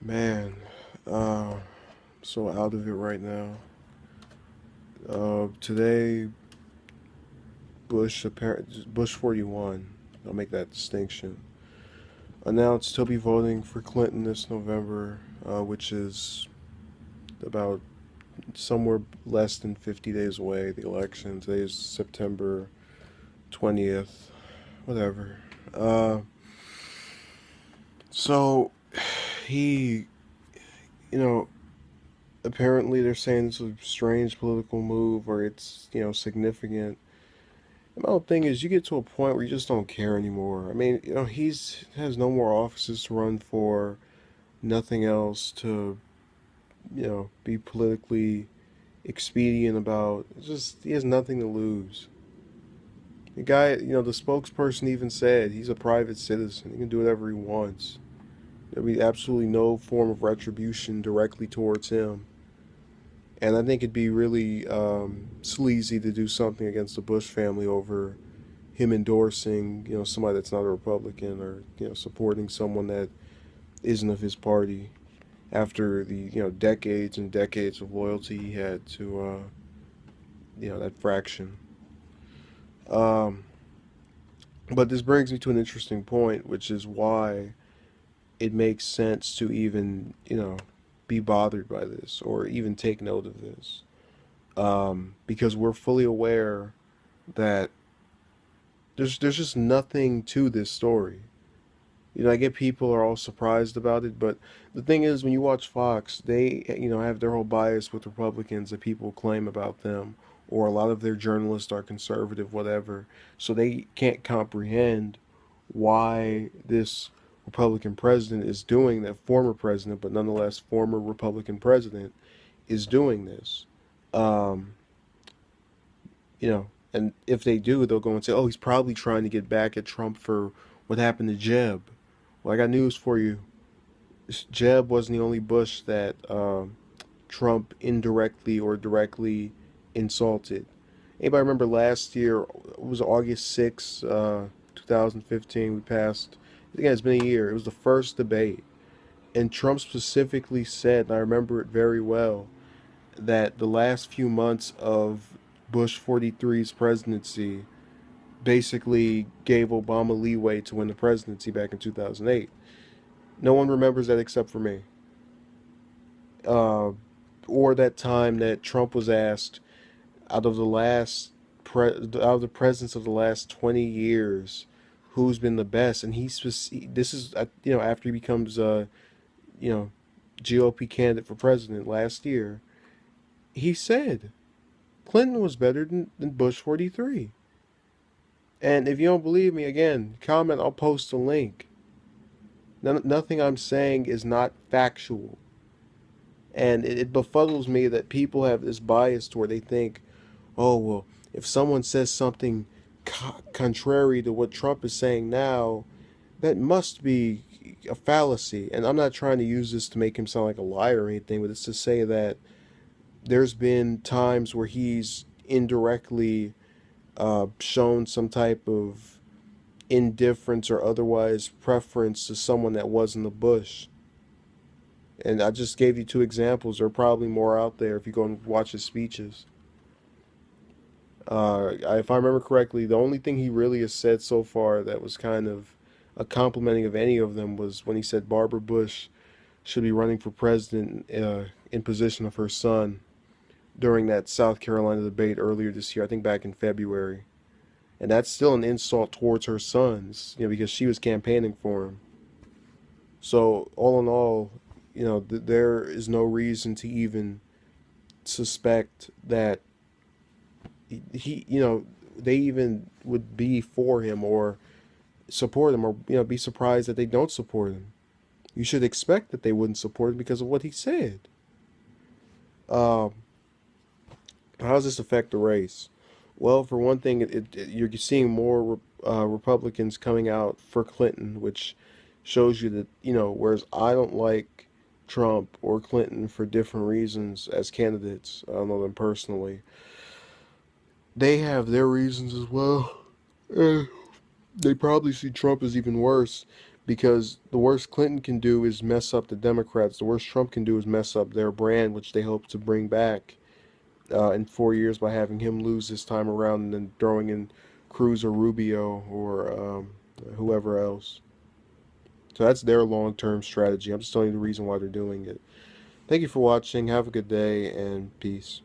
Man, uh, so out of it right now. Today, Bush 41. I'll make that distinction. Announced he'll be voting for Clinton this November, which is about somewhere less than 50 days away. The election today is September 20th, whatever. Uh, so he, you know, apparently they're saying it's a strange political move or it's significant. My whole thing is, you get to a point where you just don't care anymore. I mean, he's has no more offices to run for, nothing else to, be politically expedient about. It's just he has nothing to lose. The guy, the spokesperson even said he's a private citizen. He can do whatever he wants. There'll be absolutely no form of retribution directly towards him. And I think it'd be really sleazy to do something against the Bush family over him endorsing, somebody that's not a Republican or, supporting someone that isn't of his party after the, decades and decades of loyalty he had to, that fraction. Um, but this brings me to an interesting point, which is why it makes sense to even, be bothered by this or even take note of this. Because we're fully aware that there's just nothing to this story. I get people are all surprised about it, but the thing is, when you watch Fox, they, have their whole bias with Republicans that people claim about them, or a lot of their journalists are conservative, whatever. So they can't comprehend why this Republican president is doing that, former president, but nonetheless former Republican president, is doing this. Um, and if they do, they'll go and say, "Oh, he's probably trying to get back at Trump for what happened to Jeb." Well, I got news for you. Jeb wasn't the only Bush that Trump indirectly or directly insulted. Anybody remember last year? It was August 6th, 2015. We passed. Again, it's been a year. It was the first debate, and Trump specifically said, and I remember it very well, that the last few months of Bush 43's presidency basically gave Obama leeway to win the presidency back in 2008. No one remembers that except for me. Uh, or that time that Trump was asked, out of the out of the presidents of the last 20 years, who's been the best, and this is after he becomes you know GOP candidate for president last year. He said Clinton was better than Bush 43. And if you don't believe me, again, comment. I'll post a link. Nothing I'm saying is not factual. And it befuddles me that people have this bias to where they think, oh, well, if someone says something contrary to what Trump is saying now, that must be a fallacy. And I'm not trying to use this to make him sound like a liar or anything, but it's to say that there's been times where he's indirectly shown some type of indifference or otherwise preference to someone that wasn't a Bush. And I just gave you two examples. There are probably more out there if you go and watch his speeches. If I remember correctly, the only thing he really has said so far that was kind of a complimenting of any of them was when he said Barbara Bush should be running for president in position of her son during that South Carolina debate earlier this year, I think back in February. And that's still an insult towards her sons, because she was campaigning for him. So all in all, there is no reason to even suspect that he, they even would be for him or support him, or be surprised that they don't support him. You should expect that they wouldn't support him because of what he said. Um, how does this affect the race? Well, for one thing, you're seeing more Republicans coming out for Clinton, which shows you that, whereas I don't like Trump or Clinton for different reasons as candidates, I don't know them personally, they have their reasons as well. Uh, they probably see Trump as even worse because the worst Clinton can do is mess up the Democrats. The worst Trump can do is mess up their brand, which they hope to bring back in 4 years by having him lose this time around and then throwing in Cruz or Rubio or whoever else. So that's their long-term strategy. I'm just telling you the reason why they're doing it. Thank you for watching. Have a good day and peace.